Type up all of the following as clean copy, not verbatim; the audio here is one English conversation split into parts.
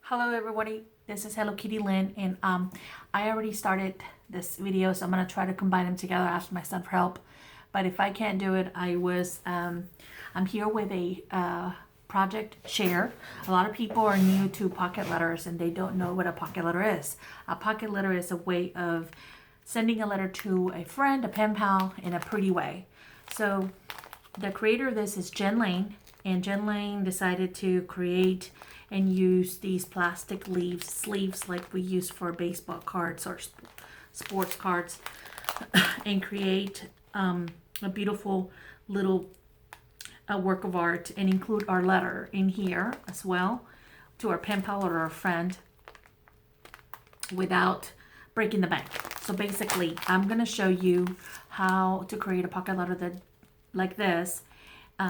Hello everybody, this is Hello Kitty Lynn, and I already started this video, so I'm gonna try to combine them together, ask my son for help. But if I can't do it, I'm here with a project share. A lot of people are new to pocket letters and they don't know what a pocket letter is. A pocket letter is a way of sending a letter to a friend, a pen pal, in a pretty way. So the creator of this is Jen Lane, and Jen Lane decided to create and use these plastic sleeves like we use for baseball cards or sports cards, and create a beautiful little work of art and include our letter in here as well to our pen pal or our friend without breaking the bank. So basically, I'm going to show you how to create a pocket letter that like this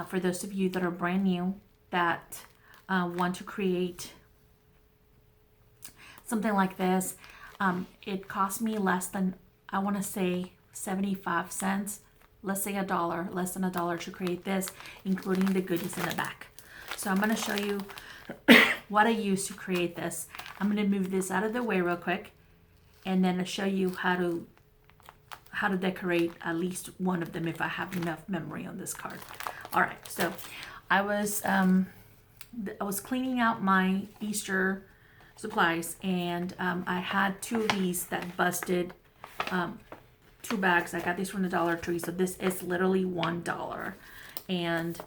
for those of you that are brand new that want to create something like this. It cost me less than, I want to say 75 cents. Let's say $1, less than $1 to create this, including the goodies in the back. So I'm going to show you what I used to create this. I'm going to move this out of the way real quick, and then I'll show you how to decorate at least one of them if I have enough memory on this card. All right, so I was cleaning out my Easter supplies, and I had two of these that busted. Two bags. I got these from the Dollar Tree, so this is literally $1. And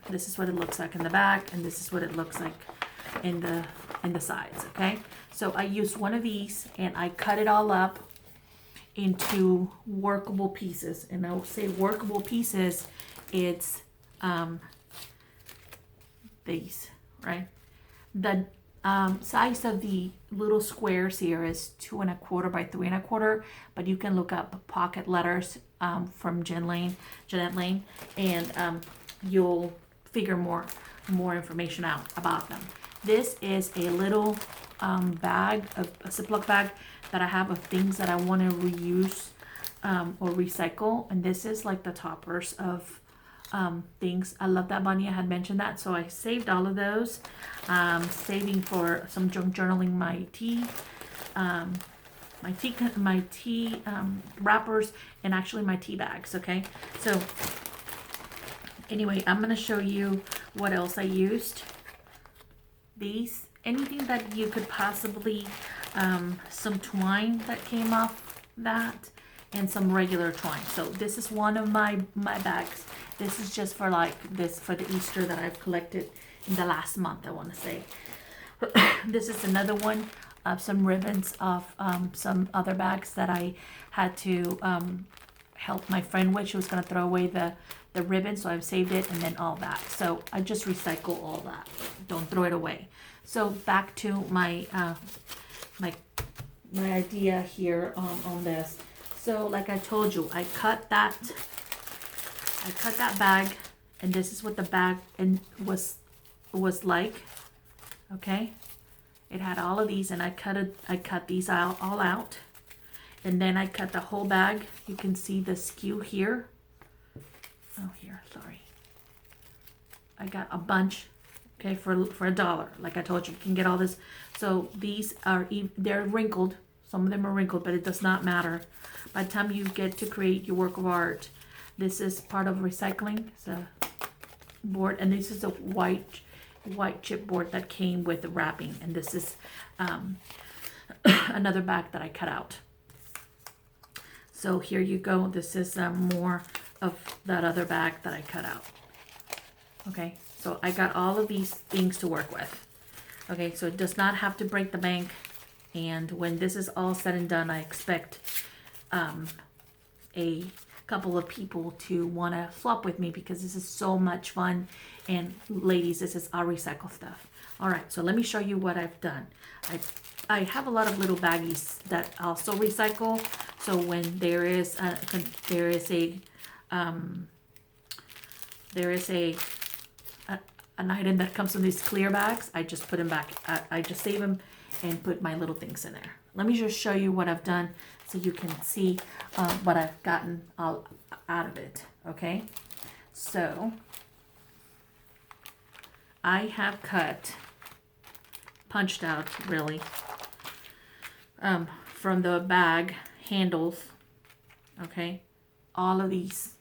this is what it looks like in the back, and this is what it looks like in the sides. Okay, so I used one of these and I cut it all up into workable pieces. And I will say workable pieces, it's these, right? The size of the little squares here is 2 1/4 by 3 1/4, but you can look up pocket letters from Jeanette Lane, and you'll figure more information out about them. This is a little bag, a Ziploc bag that I have of things that I want to reuse or recycle, and this is like the toppers of things. I love that Bunny. I had mentioned that, so I saved all of those. Saving for some junk journaling, my tea wrappers, and actually my tea bags. Okay, so anyway, I'm gonna show you what else I used. These, anything that you could possibly, some twine that came off that, and some regular twine. So this is one of my bags. This is just for for the Easter that I've collected in the last month, I want to say. This is another one of some ribbons of some other bags that I had to help my friend with. She was going to throw away the ribbon, so I've saved it, and then all that. So I just recycle all that. Don't throw it away. So back to my my idea here on this. So like I told you, I cut that bag, and this is what the bag was like. Okay, it had all of these, and I cut these all out, and then I cut the whole bag. You can see the skew here. Oh, here, sorry. I got a bunch. Okay, for $1. Like I told you, you can get all this. So these they're wrinkled. Some of them are wrinkled, but it does not matter. By the time you get to create your work of art, this is part of recycling. It's a board, and this is a white chipboard that came with the wrapping, and this is another bag that I cut out. So here you go. This is more of that other bag that I cut out. Okay, so I got all of these things to work with. Okay, so it does not have to break the bank, and when this is all said and done, I expect a couple of people to want to swap with me because this is so much fun. And ladies, this is our recycle stuff. All right, so let me show you what I've done. I have a lot of little baggies that also recycle. So when there is an item that comes in these clear bags, I just put them back. I just save them and put my little things in there. Let me just show you what I've done so you can see what I've gotten all out of it. Okay, so I have cut punched out really from the bag handles. Okay, all of these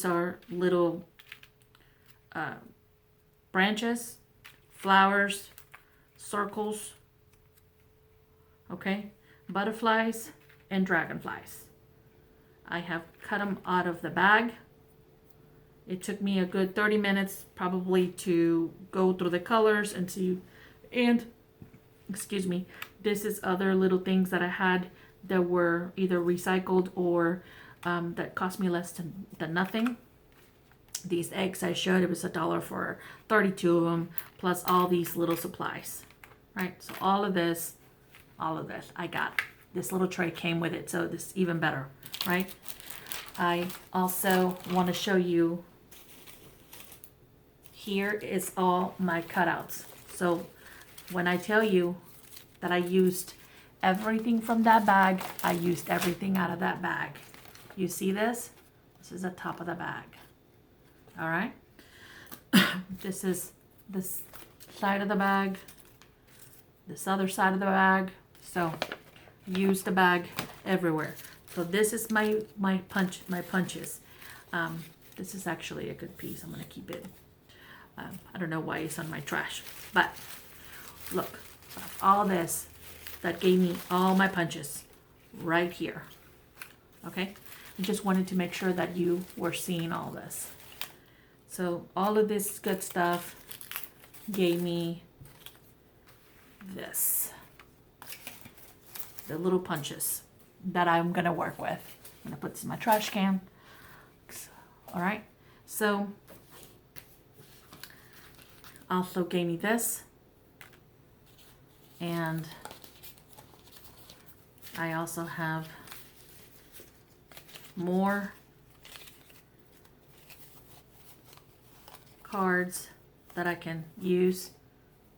are little branches, flowers, circles, okay, butterflies and dragonflies. I have cut them out of the bag. It took me a good 30 minutes probably to go through the colors and see, and excuse me, this is other little things that I had that were either recycled or that cost me less than nothing. These eggs I showed, it was $1 for 32 of them, plus all these little supplies, right? So all of this, I got. This little tray came with it, so this is even better, right? I also want to show you, here is all my cutouts. So when I tell you that I used everything from that bag, I used everything out of that bag. You see this? This is the top of the bag. All right. This is this side of the bag, this other side of the bag. So use the bag everywhere. So this is my punches. This is actually a good piece. I'm gonna keep it. I don't know why it's on my trash, but look, all this that gave me all my punches right here. Okay, I just wanted to make sure that you were seeing all this. So all of this good stuff gave me this, the little punches that I'm gonna work with. I'm gonna put this in my trash can. All right, so also gave me this, and I also have more cards that I can use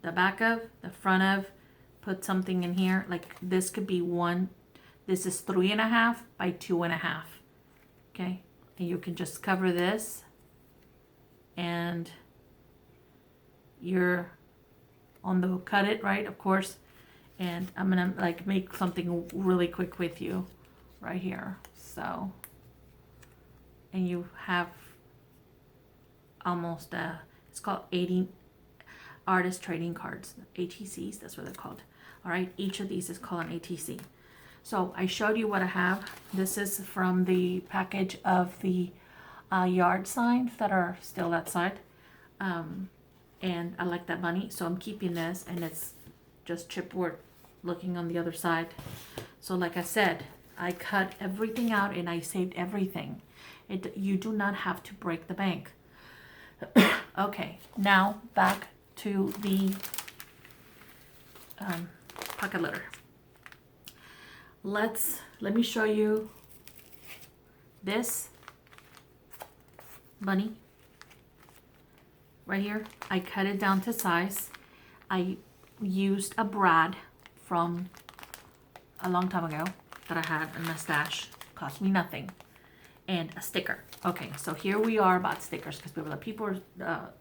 the back of, the front of, put something in here. Like this could be one, this is 3.5 by 2.5. Okay, and you can just cover this and you're on the cut it, right, of course. And I'm gonna like make something really quick with you right here. So, and you have almost it's called 80 artist trading cards, ATCs, that's what they're called. All right, each of these is called an ATC. So I showed you what I have. This is from the package of the yard signs that are still outside. And I like that money, so I'm keeping this, and it's just chipboard looking on the other side. So like I said, I cut everything out and I saved everything. You do not have to break the bank. Okay, now back to the pocket letter. Let me show you this bunny right here. I cut it down to size. I used a brad from a long time ago that I had in my stash. Cost me nothing. And a sticker. Okay, so here we are about stickers because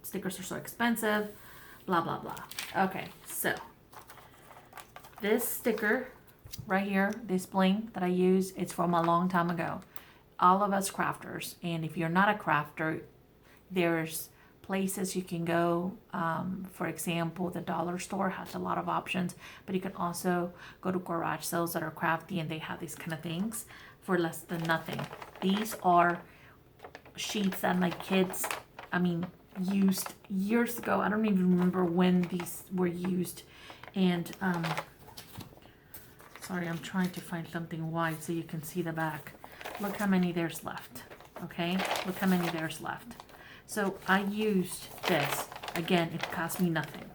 stickers are so expensive, blah, blah, blah. Okay, so this sticker right here, this bling that I use, it's from a long time ago. All of us crafters, and if you're not a crafter, there's places you can go. For example, the dollar store has a lot of options, but you can also go to garage sales that are crafty and they have these kind of things for less than nothing. These are sheets that my kids, used years ago. I don't even remember when these were used. And sorry, I'm trying to find something wide so you can see the back. Look how many there's left. Okay, look how many there's left. So I used this. Again, it cost me nothing.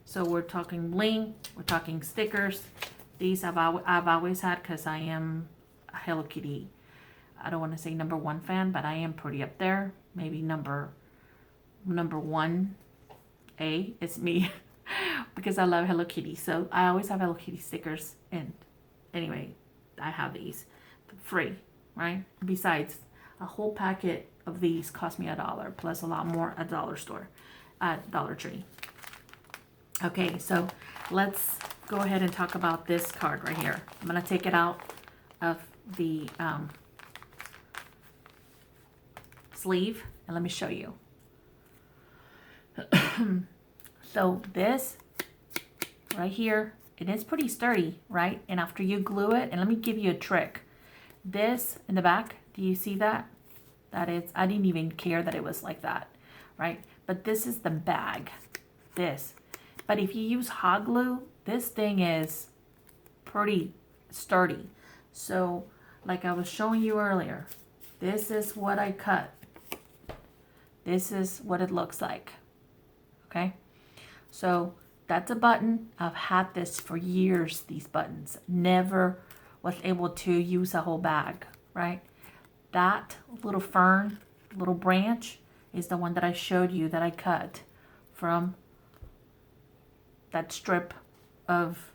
So we're talking bling, we're talking stickers. These I've always had because I am a Hello Kitty, I don't want to say #1 fan, but I am pretty up there. Maybe number 1A is me because I love Hello Kitty. So I always have Hello Kitty stickers. And anyway, I have these free, right? Besides, a whole packet of these cost me $1 plus a lot more at dollar store, at Dollar Tree. Okay, so let's go ahead and talk about this card right here. I'm going to take it out of the sleeve and let me show you. So this right here, it is pretty sturdy, right? And after you glue it, and let me give you a trick. This in the back, do you see that? That is, I didn't even care that it was like that, right? But this is the bag, this. But if you use hot glue, this thing is pretty sturdy. So like I was showing you earlier, this is what I cut. This is what it looks like, okay? So that's a button. I've had this for years, these buttons. Never was able to use a whole bag, right? That little fern, little branch is the one that I showed you that I cut from that strip of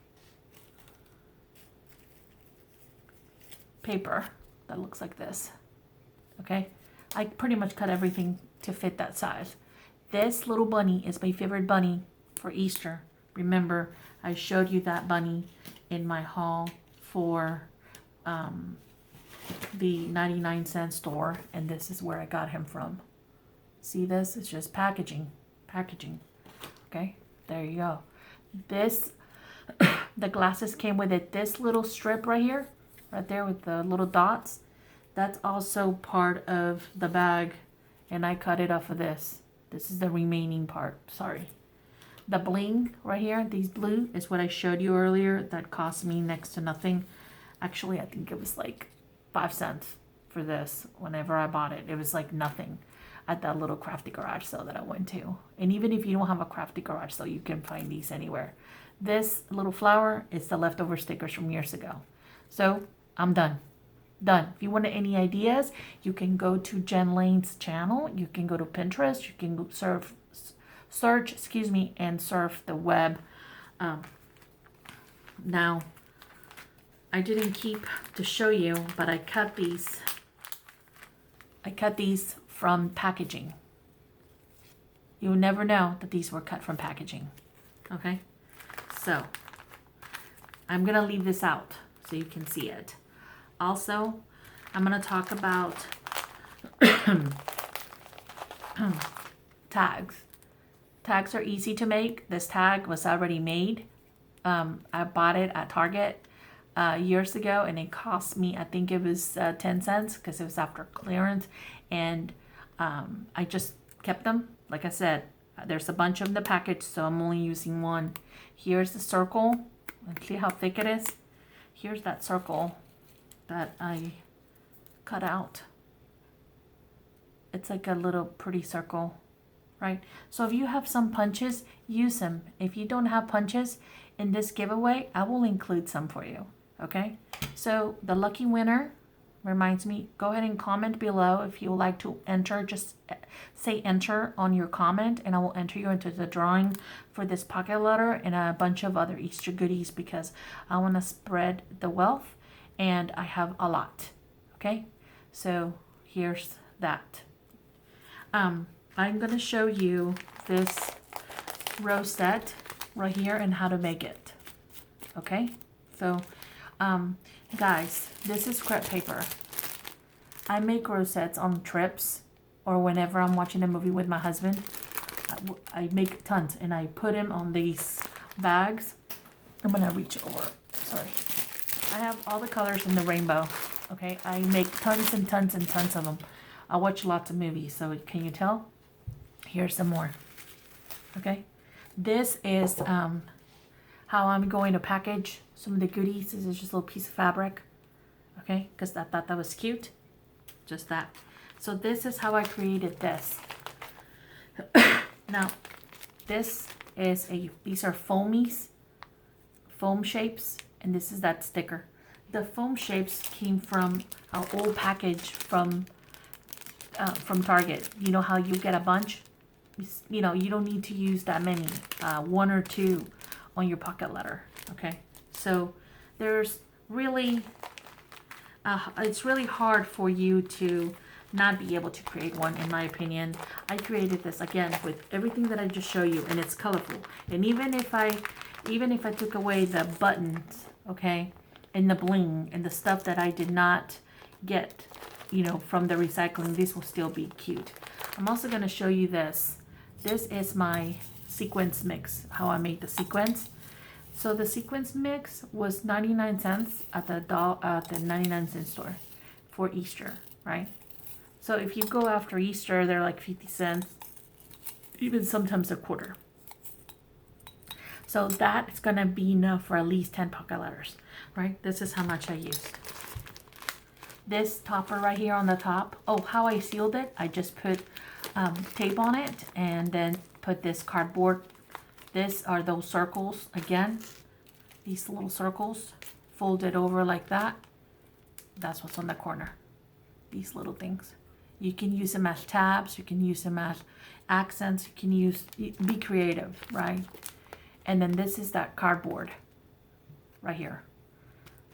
paper that looks like this, okay? I pretty much cut everything to fit that size. This little bunny is my favorite bunny for Easter. Remember, I showed you that bunny in my haul for the 99-cent store, and this is where I got him from. See this? It's just packaging. Okay, there you go. This, the glasses came with it. This little strip right here, right there with the little dots, that's also part of the bag, and I cut it off of this. This is the remaining part, sorry. The bling right here, these blue, is what I showed you earlier that cost me next to nothing. Actually, I think it was like 5 cents for this whenever I bought it. It was like nothing at that little Crafty Garage sale that I went to. And even if you don't have a Crafty Garage sale, you can find these anywhere. This little flower is the leftover stickers from years ago. So I'm done. If you want any ideas, you can go to Jen Lane's channel. You can go to Pinterest. You can go search, and surf the web. Now, I didn't keep to show you, but I cut these. I cut these from packaging. You'll never know that these were cut from packaging. Okay? So, I'm going to leave this out so you can see it. Also, I'm going to talk about tags. Tags are easy to make. This tag was already made. I bought it at Target years ago, and it cost me, I think it was 10 cents because it was after clearance. And I just kept them. Like I said, there's a bunch of them in the package, so I'm only using one. Here's the circle. Let's see how thick it is. Here's that circle that I cut out. It's like a little pretty circle, right? So if you have some punches, use them. If you don't have punches in this giveaway, I will include some for you, okay? So the lucky winner, reminds me, go ahead and comment below if you would like to enter. Just say enter on your comment, and I will enter you into the drawing for this pocket letter and a bunch of other Easter goodies, because I want to spread the wealth, and I have a lot, okay? So here's that. I'm going to show you this rose set right here and how to make it, okay? So guys, this is crepe paper. I make rosettes on trips or whenever I'm watching a movie with my husband. I make tons, and I put them on these bags. I'm gonna reach over, sorry. I have all the colors in the rainbow, okay? I make tons and tons and tons of them. I watch lots of movies, so can you tell? Here's some more, okay? This is how I'm going to package some of the goodies. This is just a little piece of fabric, okay? Because I thought that was cute, just that. So this is how I created this. Now, this is these are foamies, foam shapes, and this is that sticker. The foam shapes came from our old package from Target. You know how you get a bunch? You know, you don't need to use that many, 1 or 2 on your pocket letter, okay? So there's really, it's really hard for you to not be able to create one, in my opinion. I created this again with everything that I just show you, and it's colorful. And even if I took away the buttons, okay, and the bling and the stuff that I did not get, you know, from the recycling, this will still be cute. I'm also going to show you this. This is my sequence mix, how I made the sequence. So the sequence mix was 99 cents at the 99-cent store for Easter, right? So if you go after Easter, they're like 50 cents, even sometimes a quarter. So that is going to be enough for at least 10 pocket letters, right? This is how much I used. This topper right here on the top, oh, how I sealed it, I just put tape on it and then put this cardboard. This are those circles again, these little circles folded over like that. That's what's on the corner, these little things. You can use them as tabs, you can use them as accents, you can be creative, right? And then this is that cardboard right here,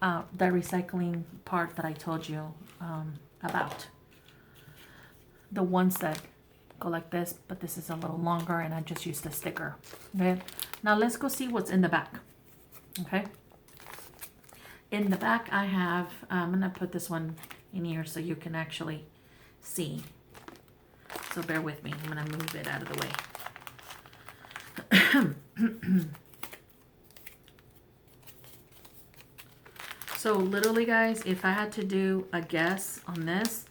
the recycling part that I told you about. The ones that go like this, but this is a little longer, and I just used a sticker. Okay, now let's go see what's in the back. Okay, in the back I have, I'm gonna put this one in here so you can actually see. So bear with me, I'm gonna move it out of the way. So literally, guys, if I had to do a guess on this,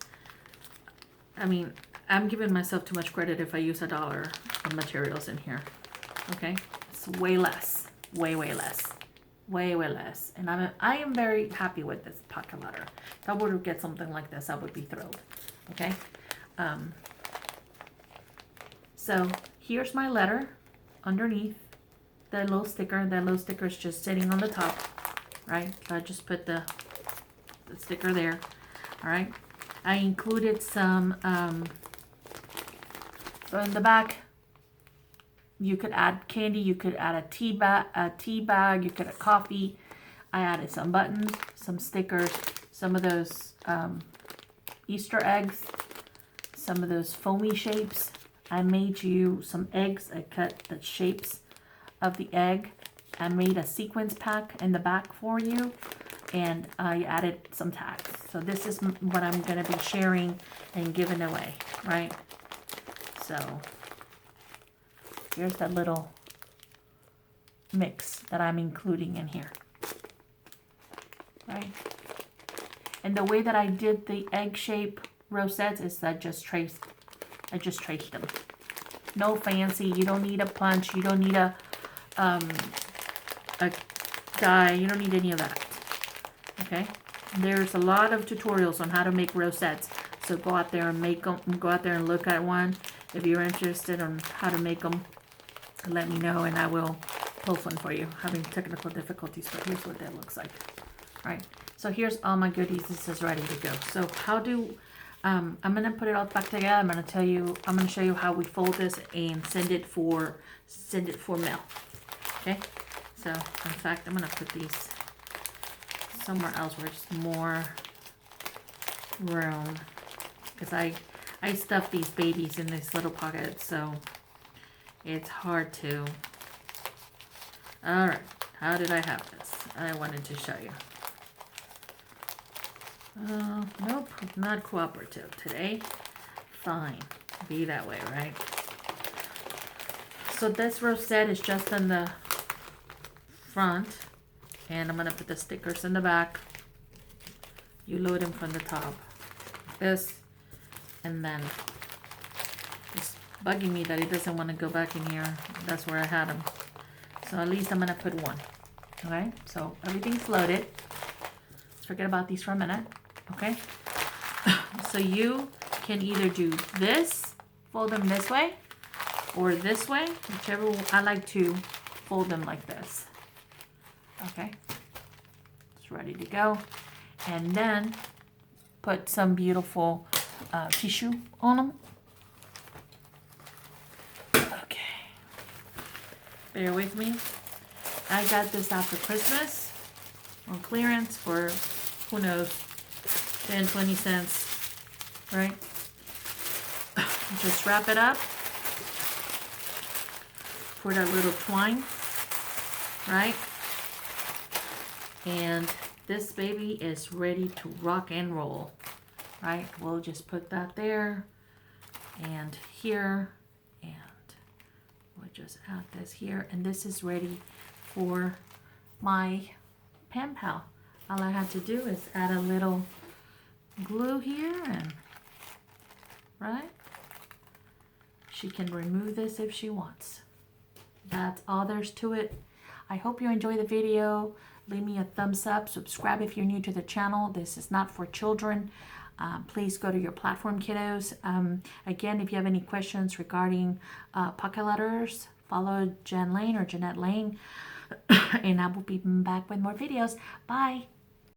I mean, I'm giving myself too much credit if I use $1 of materials in here. Okay, it's way less, way less, way less. And I am very happy with this pocket letter. If I were to get something like this, I would be thrilled. Okay, so here's my letter underneath the little sticker. That little sticker is just sitting on the top, right? So I just put the sticker there. All right, I included some so in the back, you could add candy, you could add a tea bag, you could add coffee. I added some buttons, some stickers, some of those Easter eggs, some of those foamy shapes. I made you some eggs. I cut the shapes of the egg. I made a sequence pack in the back for you, and I added some tags. So this is what I'm going to be sharing and giving away, right? So here's that little mix that I'm including in here, right? And the way that I did the egg shape rosettes is I just traced them. No fancy. You don't need a punch. You don't need a die. You don't need any of that. Okay. There's a lot of tutorials on how to make rosettes. So go out there and make them. Go out there and look at one. If you're interested on how to make them, let me know and I will post one for you. Having technical difficulties, but here's what that looks like. All right. So here's all my goodies. This is ready to go. So how do I'm gonna put it all back together. I'm gonna show you how we fold this and send it for mail. Okay. So in fact, I'm gonna put these somewhere else where it's more room, because I stuff these babies in these little pockets, so it's hard to. All right, how did I have this? I wanted to show you. Nope, not cooperative today. Fine, be that way, right? So this rosette is just on the front, and I'm gonna put the stickers in the back. You load them from the top, this, and then it's bugging me that it doesn't want to go back in here. That's where I had them. So at least I'm gonna put one. Okay, so everything's loaded. Let's forget about these for a minute. Okay, so you can either do this, fold them this way, or this way, whichever. I like to fold them like this. Okay, it's ready to go. And then put some beautiful tissue on them. Okay, bear with me. I got this after Christmas on clearance for, who knows, 10, 20 cents, right? Just wrap it up. Put a little twine, right? And this baby is ready to rock and roll, right? We'll just put that there and here, and we'll just add this here, and this is ready for my pen pal. All I had to do is add a little glue here, and right, she can remove this if she wants. That's all there's to it. I hope you enjoy the video. Leave me a thumbs up. Subscribe if you're new to the channel. This is not for children. Please go to your platform, kiddos. Again, if you have any questions regarding pocket letters, follow Jen Lane or Jeanette Lane, and I will be back with more videos. Bye.